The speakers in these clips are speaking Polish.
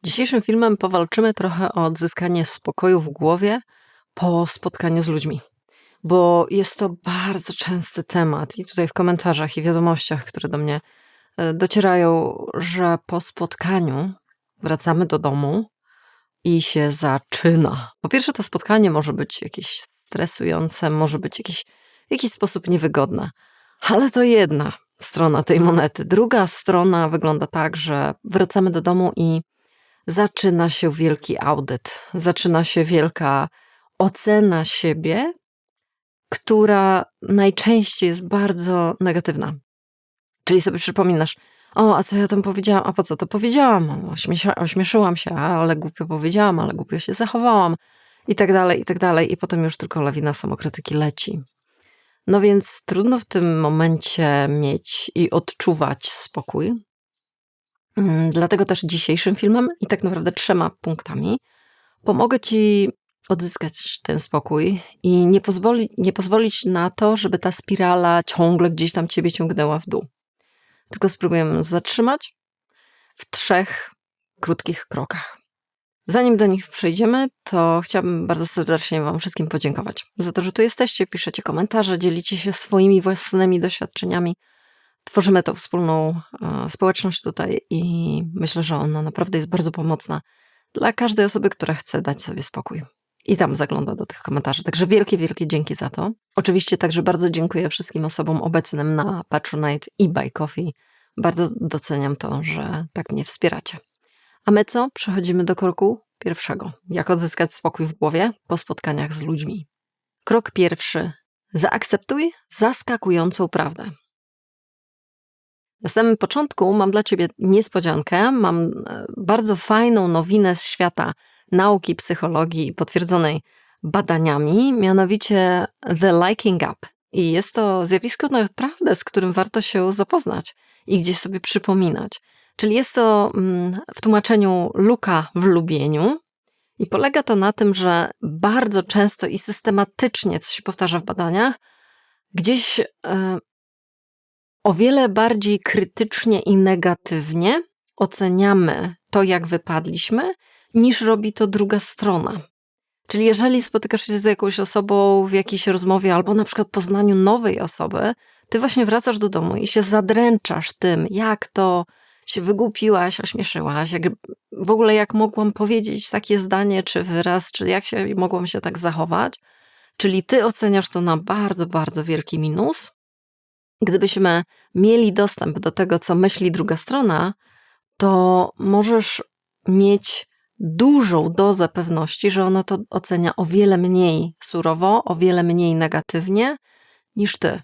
Dzisiejszym filmem powalczymy trochę o odzyskanie spokoju w głowie po spotkaniu z ludźmi, bo jest to bardzo częsty temat i tutaj w komentarzach i wiadomościach, które do mnie docierają, że po spotkaniu wracamy do domu i się zaczyna. Po pierwsze, to spotkanie może być jakieś stresujące, może być w jakiś sposób niewygodne, ale to jedna strona tej monety. Druga strona wygląda tak, że wracamy do domu i zaczyna się wielki audyt, zaczyna się wielka ocena siebie, która najczęściej jest bardzo negatywna. Czyli sobie przypominasz, a co ja tam powiedziałam, a po co to powiedziałam, ośmieszyłam się, ale głupio powiedziałam, ale głupio się zachowałam i tak dalej, i tak dalej. I potem już tylko lawina samokrytyki leci. No więc trudno w tym momencie mieć i odczuwać spokój. Dlatego też dzisiejszym filmem i tak naprawdę 3 punktami pomogę Ci odzyskać ten spokój i nie pozwolić na to, żeby ta spirala ciągle gdzieś tam Ciebie ciągnęła w dół. Tylko spróbujemy zatrzymać w 3 krótkich krokach. Zanim do nich przejdziemy, to chciałabym bardzo serdecznie Wam wszystkim podziękować za to, że tu jesteście, piszecie komentarze, dzielicie się swoimi własnymi doświadczeniami. Tworzymy tą wspólną społeczność tutaj i myślę, że ona naprawdę jest bardzo pomocna dla każdej osoby, która chce dać sobie spokój. I tam zagląda do tych komentarzy. Także wielkie, wielkie dzięki za to. Oczywiście także bardzo dziękuję wszystkim osobom obecnym na Patronite i Buy Coffee. Bardzo doceniam to, że tak mnie wspieracie. A my co? Przechodzimy do kroku pierwszego. Jak odzyskać spokój w głowie po spotkaniach z ludźmi. Krok pierwszy. Zaakceptuj zaskakującą prawdę. Na samym początku mam dla Ciebie niespodziankę. Mam bardzo fajną nowinę z świata nauki, psychologii potwierdzonej badaniami, mianowicie The Liking Up. I jest to zjawisko naprawdę, z którym warto się zapoznać i gdzieś sobie przypominać. Czyli jest to w tłumaczeniu luka w lubieniu i polega to na tym, że bardzo często i systematycznie, co się powtarza w badaniach, gdzieś o wiele bardziej krytycznie i negatywnie oceniamy to, jak wypadliśmy, niż robi to druga strona. Czyli jeżeli spotykasz się z jakąś osobą w jakiejś rozmowie albo na przykład poznaniu nowej osoby, ty właśnie wracasz do domu i się zadręczasz tym, jak to się wygłupiłaś, ośmieszyłaś, w ogóle jak mogłam powiedzieć takie zdanie czy wyraz, czy jak mogłam się tak zachować. Czyli ty oceniasz to na bardzo, bardzo wielki minus. Gdybyśmy mieli dostęp do tego, co myśli druga strona, to możesz mieć dużą dozę pewności, że ona to ocenia o wiele mniej surowo, o wiele mniej negatywnie niż ty.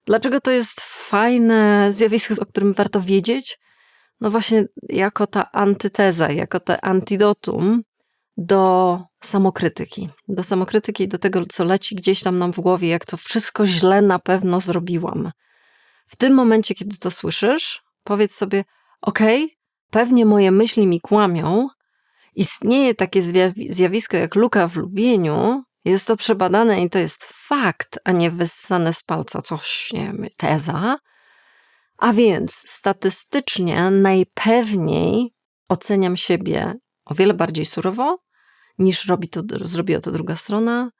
Dlaczego to jest fajne zjawisko, o którym warto wiedzieć? No właśnie jako ta antyteza, jako te antidotum do samokrytyki. Do samokrytyki, do tego, co leci gdzieś tam nam w głowie, jak to wszystko źle na pewno zrobiłam. W tym momencie, kiedy to słyszysz, powiedz sobie, pewnie moje myśli mi kłamią, istnieje takie zjawisko jak luka w lubieniu, jest to przebadane i to jest fakt, a nie wyssane z palca coś, nie wiem, teza. A więc statystycznie najpewniej oceniam siebie o wiele bardziej surowo, niż zrobiła to druga strona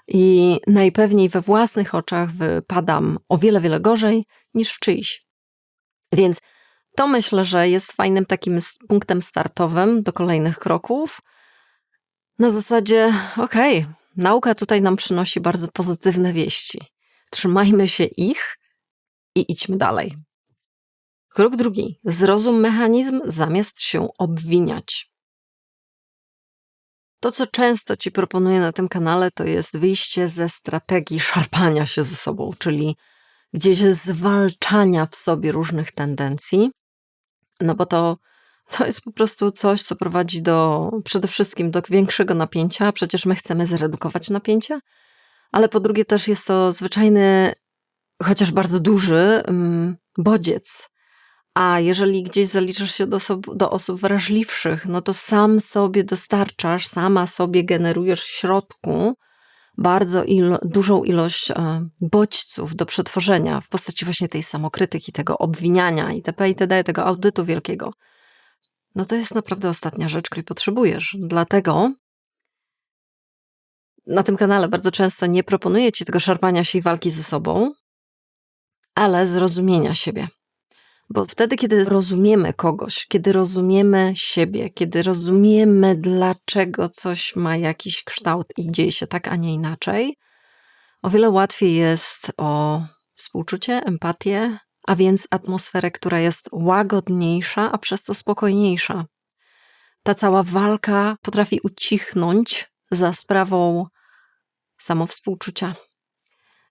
i najpewniej we własnych oczach wypadam o wiele, wiele gorzej niż w czyichś. Więc to myślę, że jest fajnym takim punktem startowym do kolejnych kroków. Na zasadzie, nauka tutaj nam przynosi bardzo pozytywne wieści. Trzymajmy się ich i idźmy dalej. Krok drugi. Zrozum mechanizm zamiast się obwiniać. To, co często Ci proponuję na tym kanale, to jest wyjście ze strategii szarpania się ze sobą, czyli gdzieś zwalczania w sobie różnych tendencji, no bo to jest po prostu coś, co prowadzi przede wszystkim do większego napięcia, przecież my chcemy zredukować napięcie, ale po drugie też jest to zwyczajny, chociaż bardzo duży bodziec. A jeżeli gdzieś zaliczasz się do osób wrażliwszych, no to sam sobie dostarczasz, sama sobie generujesz w środku bardzo dużą ilość bodźców do przetworzenia w postaci właśnie tej samokrytyki, tego obwiniania itp., tego audytu wielkiego. no to jest naprawdę ostatnia rzecz, której potrzebujesz. Dlatego na tym kanale bardzo często nie proponuję ci tego szarpania się i walki ze sobą, ale zrozumienia siebie. Bo wtedy, kiedy rozumiemy kogoś, kiedy rozumiemy siebie, kiedy rozumiemy, dlaczego coś ma jakiś kształt i dzieje się tak, a nie inaczej, o wiele łatwiej jest o współczucie, empatię, a więc atmosferę, która jest łagodniejsza, a przez to spokojniejsza. Ta cała walka potrafi ucichnąć za sprawą samowspółczucia.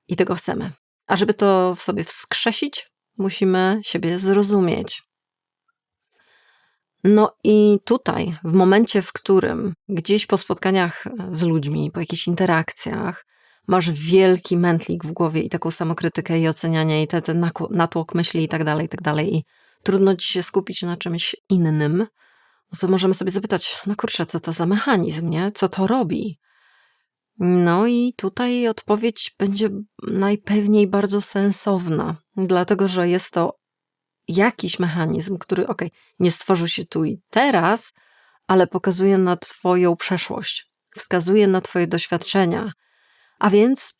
I tego chcemy. A żeby to w sobie wskrzesić, musimy siebie zrozumieć. No i tutaj, w momencie, w którym gdzieś po spotkaniach z ludźmi, po jakichś interakcjach, masz wielki mętlik w głowie i taką samokrytykę i ocenianie i ten natłok myśli i tak dalej, i trudno ci się skupić na czymś innym, no to możemy sobie zapytać, no kurczę, co to za mechanizm, nie? Co to robi? No i tutaj odpowiedź będzie najpewniej bardzo sensowna, dlatego że jest to jakiś mechanizm, który nie stworzył się tu i teraz, ale pokazuje na twoją przeszłość, wskazuje na twoje doświadczenia. A więc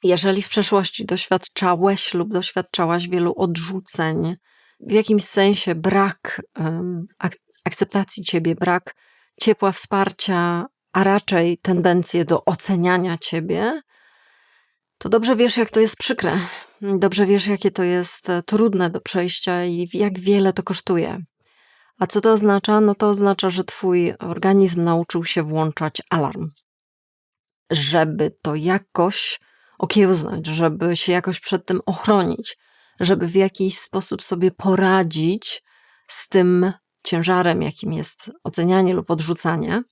jeżeli w przeszłości doświadczałeś lub doświadczałaś wielu odrzuceń, w jakimś sensie brak akceptacji ciebie, brak ciepła, wsparcia, a raczej tendencję do oceniania ciebie, to dobrze wiesz, jak to jest przykre. Dobrze wiesz, jakie to jest trudne do przejścia i jak wiele to kosztuje. A co to oznacza? No to oznacza, że twój organizm nauczył się włączać alarm. Żeby to jakoś okiełznać, żeby się jakoś przed tym ochronić, żeby w jakiś sposób sobie poradzić z tym ciężarem, jakim jest ocenianie lub odrzucanie.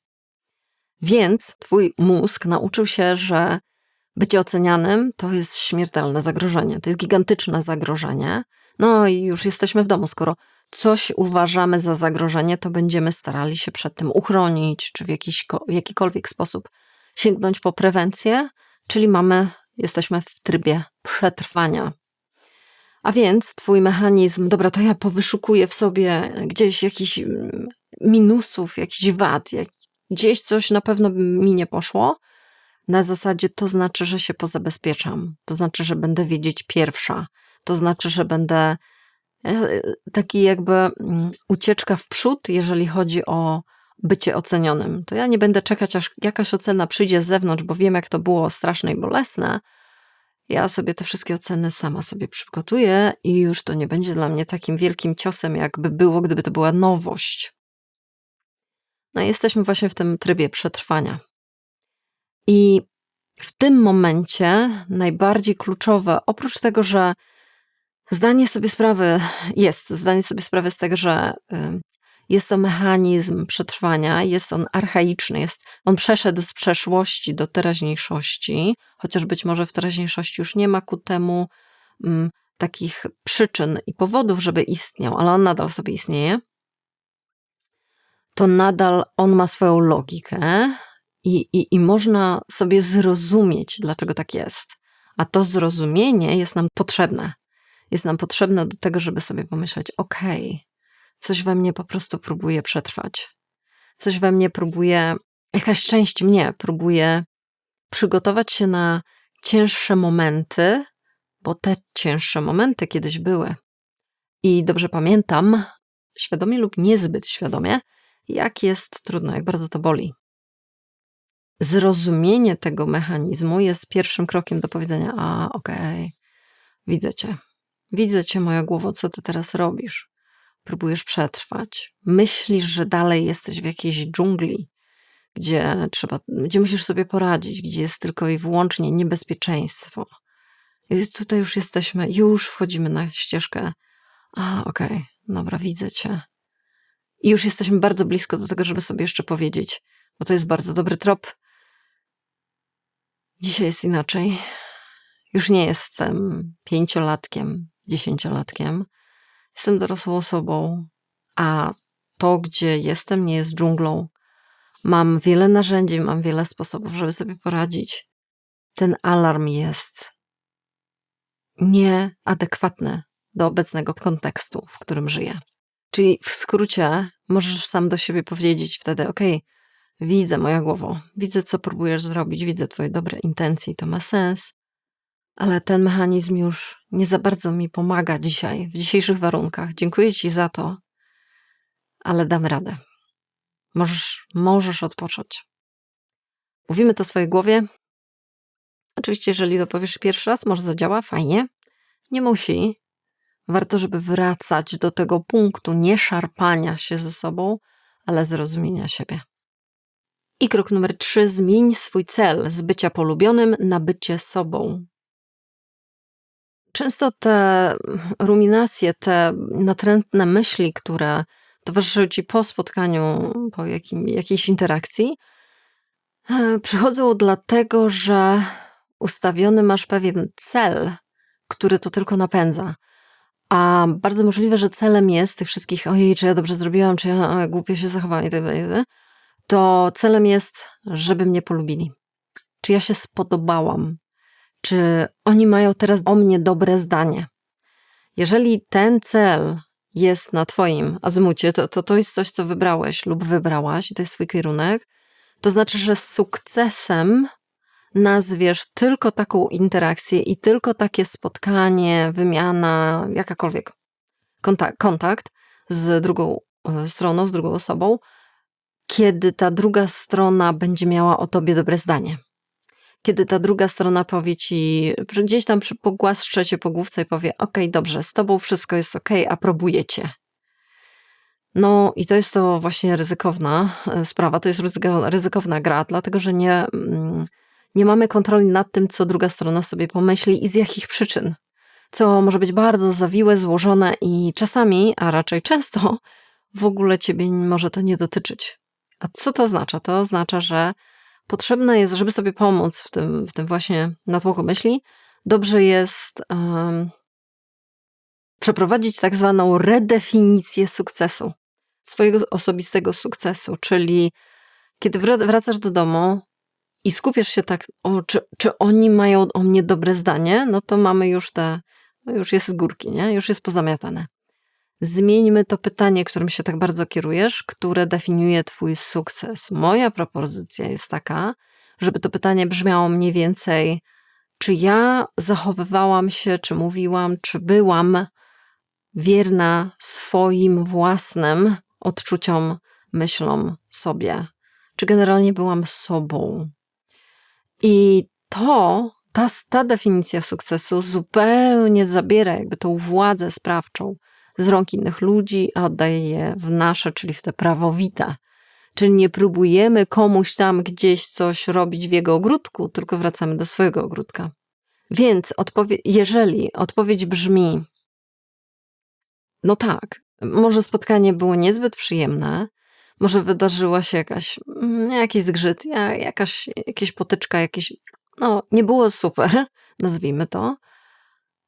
Więc twój mózg nauczył się, że bycie ocenianym to jest śmiertelne zagrożenie, to jest gigantyczne zagrożenie. No i już jesteśmy w domu. Skoro coś uważamy za zagrożenie, to będziemy starali się przed tym uchronić, czy w jakikolwiek sposób sięgnąć po prewencję, czyli jesteśmy w trybie przetrwania. A więc twój mechanizm, dobra, to ja powyszukuję w sobie gdzieś jakichś minusów, jakichś wad, gdzieś coś na pewno mi nie poszło. Na zasadzie to znaczy, że się pozabezpieczam. To znaczy, że będę wiedzieć pierwsza. To znaczy, że będę taki jakby ucieczka w przód, jeżeli chodzi o bycie ocenionym. To ja nie będę czekać, aż jakaś ocena przyjdzie z zewnątrz, bo wiem, jak to było straszne i bolesne. Ja sobie te wszystkie oceny sama sobie przygotuję i już to nie będzie dla mnie takim wielkim ciosem, jakby było, gdyby to była nowość. No i jesteśmy właśnie w tym trybie przetrwania. I w tym momencie najbardziej kluczowe, oprócz tego, że zdanie sobie sprawy z tego, że jest to mechanizm przetrwania, jest on archaiczny, on przeszedł z przeszłości do teraźniejszości, chociaż być może w teraźniejszości już nie ma ku temu takich przyczyn i powodów, żeby istniał, ale on nadal sobie istnieje, to nadal on ma swoją logikę i można sobie zrozumieć, dlaczego tak jest. A to zrozumienie jest nam potrzebne. Jest nam potrzebne do tego, żeby sobie pomyśleć, coś we mnie po prostu próbuje przetrwać. Coś we mnie jakaś część mnie próbuje przygotować się na cięższe momenty, bo te cięższe momenty kiedyś były. I dobrze pamiętam, świadomie lub niezbyt świadomie, jak jest trudno, jak bardzo to boli. Zrozumienie tego mechanizmu jest pierwszym krokiem do powiedzenia, widzę cię, moja głowo, co ty teraz robisz? Próbujesz przetrwać. Myślisz, że dalej jesteś w jakiejś dżungli, gdzie musisz sobie poradzić, gdzie jest tylko i wyłącznie niebezpieczeństwo. I tutaj już już wchodzimy na ścieżkę. Dobra, widzę cię. I już jesteśmy bardzo blisko do tego, żeby sobie jeszcze powiedzieć, bo to jest bardzo dobry trop. Dzisiaj jest inaczej. Już nie jestem 5-latkiem, 10-latkiem. Jestem dorosłą osobą, a to, gdzie jestem, nie jest dżunglą. Mam wiele narzędzi, mam wiele sposobów, żeby sobie poradzić. Ten alarm jest nieadekwatny do obecnego kontekstu, w którym żyję. Czyli w skrócie możesz sam do siebie powiedzieć wtedy, okej, widzę moja głowo, widzę co próbujesz zrobić, widzę twoje dobre intencje i to ma sens, ale ten mechanizm już nie za bardzo mi pomaga dzisiaj, w dzisiejszych warunkach. Dziękuję ci za to, ale dam radę. Możesz odpocząć. Mówimy to swojej głowie. Oczywiście, jeżeli to powiesz pierwszy raz, może zadziała, fajnie. Nie musi. Warto, żeby wracać do tego punktu nie szarpania się ze sobą, ale zrozumienia siebie. I krok numer 3. Zmień swój cel z bycia polubionym na bycie sobą. Często te ruminacje, te natrętne myśli, które towarzyszą ci po spotkaniu, po jakiejś interakcji, przychodzą dlatego, że ustawiony masz pewien cel, który to tylko napędza. A bardzo możliwe, że celem jest tych wszystkich, ojej, czy ja dobrze zrobiłam, czy ja głupio się zachowałam itd., to celem jest, żeby mnie polubili. Czy ja się spodobałam? Czy oni mają teraz o mnie dobre zdanie? Jeżeli ten cel jest na twoim azymucie, to jest coś, co wybrałeś lub wybrałaś i to jest twój kierunek, to znaczy, że sukcesem nazwiesz tylko taką interakcję i tylko takie spotkanie, wymiana, jakakolwiek kontakt z drugą stroną, z drugą osobą, kiedy ta druga strona będzie miała o tobie dobre zdanie. Kiedy ta druga strona powie ci, gdzieś tam pogłaszcze cię po główce i powie, okej, dobrze, z tobą wszystko jest okej, aprobuję cię. No i to jest to właśnie ryzykowna sprawa, to jest ryzykowna gra, dlatego że nie mamy kontroli nad tym, co druga strona sobie pomyśli i z jakich przyczyn. Co może być bardzo zawiłe, złożone i czasami, a raczej często, w ogóle ciebie może to nie dotyczyć. A co to oznacza? To oznacza, że potrzebne jest, żeby sobie pomóc w tym właśnie natłoku myśli, dobrze jest przeprowadzić tak zwaną redefinicję sukcesu, swojego osobistego sukcesu, czyli kiedy wracasz do domu i skupiasz się tak, czy oni mają o mnie dobre zdanie, no to mamy już jest z górki, nie? Już jest pozamiatane. Zmieńmy to pytanie, którym się tak bardzo kierujesz, które definiuje twój sukces. Moja propozycja jest taka, żeby to pytanie brzmiało mniej więcej, czy ja zachowywałam się, czy mówiłam, czy byłam wierna swoim własnym odczuciom, myślom, sobie. Czy generalnie byłam sobą. I ta definicja sukcesu zupełnie zabiera jakby tą władzę sprawczą z rąk innych ludzi, a oddaje je w nasze, czyli w te prawowite. Czyli nie próbujemy komuś tam gdzieś coś robić w jego ogródku, tylko wracamy do swojego ogródka. Więc jeżeli odpowiedź brzmi, no tak, może spotkanie było niezbyt przyjemne, może wydarzyła się jakiś zgrzyt, jakaś potyczka, nie było super, nazwijmy to,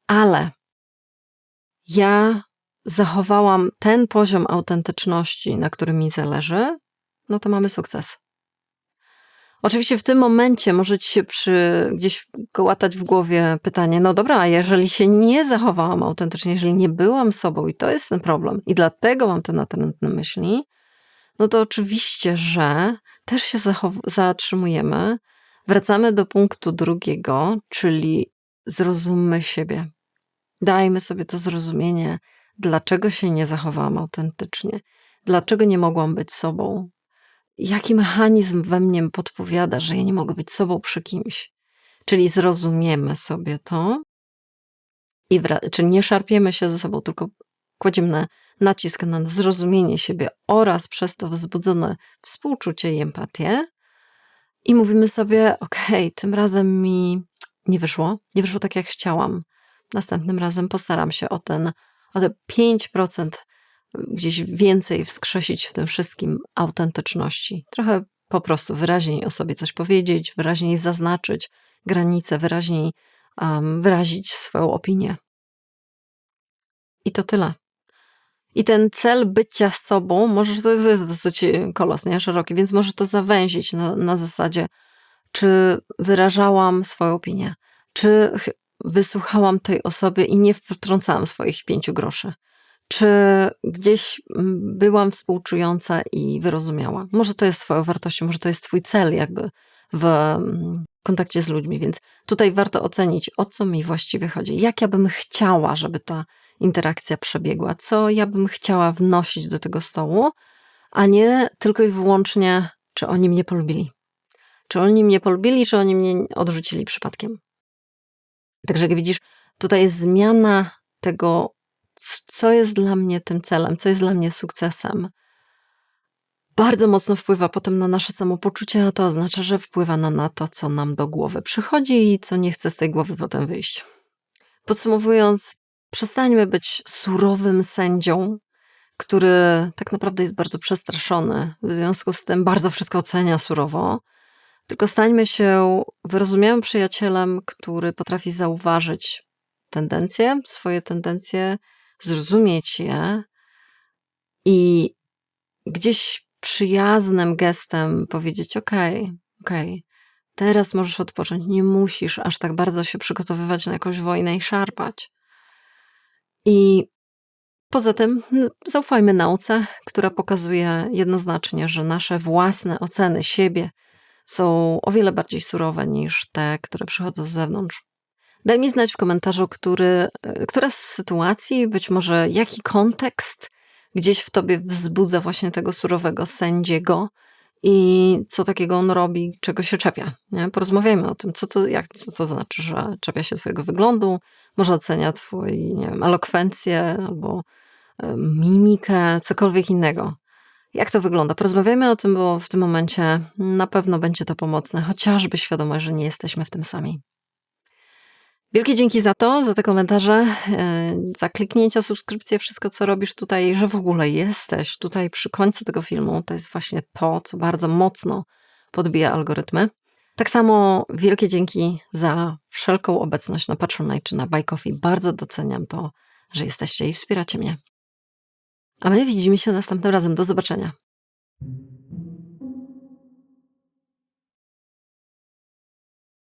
ale ja zachowałam ten poziom autentyczności, na którym mi zależy, no to mamy sukces. Oczywiście w tym momencie może ci się gdzieś kołatać w głowie pytanie, no dobra, a jeżeli się nie zachowałam autentycznie, jeżeli nie byłam sobą i to jest ten problem i dlatego mam te natrętne myśli, no to oczywiście, że też się zatrzymujemy, wracamy do punktu drugiego, czyli zrozummy siebie. Dajmy sobie to zrozumienie, dlaczego się nie zachowałam autentycznie, dlaczego nie mogłam być sobą, jaki mechanizm we mnie podpowiada, że ja nie mogę być sobą przy kimś. Czyli zrozumiemy sobie to, czyli nie szarpiemy się ze sobą, tylko kładziemy nacisk na zrozumienie siebie oraz przez to wzbudzone współczucie i empatię i mówimy sobie, okej, tym razem mi nie wyszło tak jak chciałam. Następnym razem postaram się o te 5% gdzieś więcej wskrzesić w tym wszystkim autentyczności. Trochę po prostu wyraźniej o sobie coś powiedzieć, wyraźniej zaznaczyć granice, wyraźniej wyrazić swoją opinię. I to tyle. I ten cel bycia z sobą, to jest dosyć kolos, nie? Szeroki, więc możesz to zawęzić na zasadzie, czy wyrażałam swoją opinię, czy wysłuchałam tej osoby i nie wtrącałam swoich 5 groszy. Czy gdzieś byłam współczująca i wyrozumiała? Może to jest twoją wartością, może to jest twój cel jakby w kontakcie z ludźmi, więc tutaj warto ocenić, o co mi właściwie chodzi. Jak ja bym chciała, żeby ta interakcja przebiegła, co ja bym chciała wnosić do tego stołu, a nie tylko i wyłącznie, czy oni mnie polubili. Czy oni mnie polubili, czy oni mnie odrzucili przypadkiem. Także jak widzisz, tutaj jest zmiana tego, co jest dla mnie tym celem, co jest dla mnie sukcesem. Bardzo mocno wpływa potem na nasze samopoczucie, a to oznacza, że wpływa na to, co nam do głowy przychodzi i co nie chce z tej głowy potem wyjść. Podsumowując, przestańmy być surowym sędzią, który tak naprawdę jest bardzo przestraszony, w związku z tym bardzo wszystko ocenia surowo, tylko stańmy się wyrozumiałym przyjacielem, który potrafi zauważyć tendencje, swoje tendencje, zrozumieć je i gdzieś przyjaznym gestem powiedzieć: okej, teraz możesz odpocząć, nie musisz aż tak bardzo się przygotowywać na jakąś wojnę i szarpać. I poza tym zaufajmy nauce, która pokazuje jednoznacznie, że nasze własne oceny siebie są o wiele bardziej surowe niż te, które przychodzą z zewnątrz. Daj mi znać w komentarzu, która z sytuacji, być może jaki kontekst gdzieś w tobie wzbudza właśnie tego surowego sędziego i co takiego on robi, czego się czepia. Nie? Porozmawiajmy o tym, co to znaczy, że czepia się twojego wyglądu, może ocenia twój, nie wiem, elokwencję albo mimikę, cokolwiek innego. Jak to wygląda? Porozmawiajmy o tym, bo w tym momencie na pewno będzie to pomocne, chociażby świadomość, że nie jesteśmy w tym sami. Wielkie dzięki za to, za te komentarze, za kliknięcia, subskrypcje, wszystko co robisz tutaj, że w ogóle jesteś tutaj przy końcu tego filmu. To jest właśnie to, co bardzo mocno podbija algorytmy. Tak samo wielkie dzięki za wszelką obecność na Patronite czy na Buy Coffee. Bardzo doceniam to, że jesteście i wspieracie mnie. A my widzimy się następnym razem. Do zobaczenia.